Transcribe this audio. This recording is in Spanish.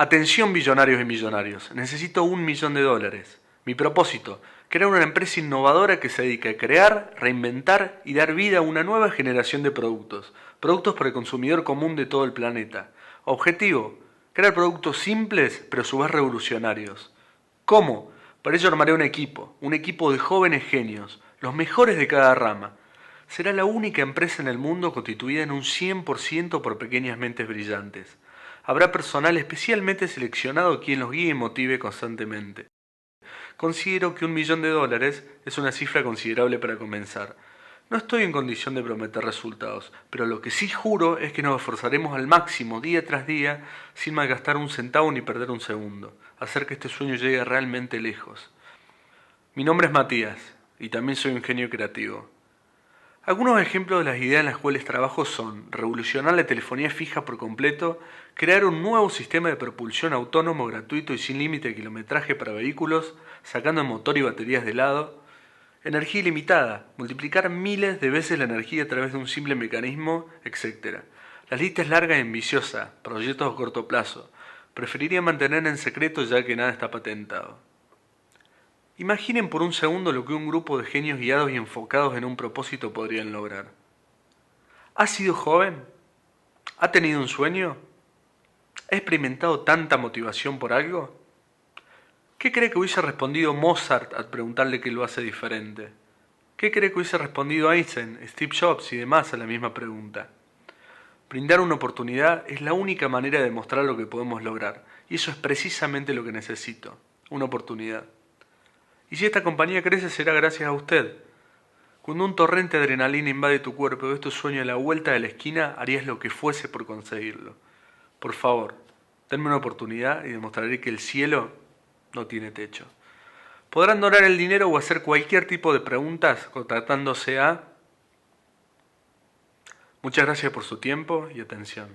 Atención billonarios y millonarios, necesito $1.000.000. Mi propósito, crear una empresa innovadora que se dedique a crear, reinventar y dar vida a una nueva generación de productos. Productos para el consumidor común de todo el planeta. Objetivo, crear productos simples pero a su vez revolucionarios. ¿Cómo? Para ello armaré un equipo de jóvenes genios, los mejores de cada rama. Será la única empresa en el mundo constituida en un 100% por pequeñas mentes brillantes. Habrá personal especialmente seleccionado quien los guíe y motive constantemente. Considero que $1.000.000 es una cifra considerable para comenzar. No estoy en condición de prometer resultados, pero lo que sí juro es que nos esforzaremos al máximo día tras día sin malgastar un centavo ni perder un segundo, hacer que este sueño llegue realmente lejos. Mi nombre es Matías y también soy un genio creativo. Algunos ejemplos de las ideas en las cuales trabajo son revolucionar la telefonía fija por completo, crear un nuevo sistema de propulsión autónomo gratuito y sin límite de kilometraje para vehículos, sacando el motor y baterías de lado, energía ilimitada, multiplicar miles de veces la energía a través de un simple mecanismo, etc. La lista es larga y ambiciosa, proyectos a corto plazo. Preferiría mantener en secreto ya que nada está patentado. Imaginen por un segundo lo que un grupo de genios guiados y enfocados en un propósito podrían lograr. ¿Ha sido joven? ¿Ha tenido un sueño? ¿Ha experimentado tanta motivación por algo? ¿Qué cree que hubiese respondido Mozart al preguntarle qué lo hace diferente? ¿Qué cree que hubiese respondido Einstein, Steve Jobs y demás a la misma pregunta? Brindar una oportunidad es la única manera de demostrar lo que podemos lograr, y eso es precisamente lo que necesito, una oportunidad. Y si esta compañía crece será gracias a usted. Cuando un torrente de adrenalina invade tu cuerpo y ves tu sueño a la vuelta de la esquina, harías lo que fuese por conseguirlo. Por favor, denme una oportunidad y demostraré que el cielo no tiene techo. Podrán donar el dinero o hacer cualquier tipo de preguntas contactándose a... Muchas gracias por su tiempo y atención.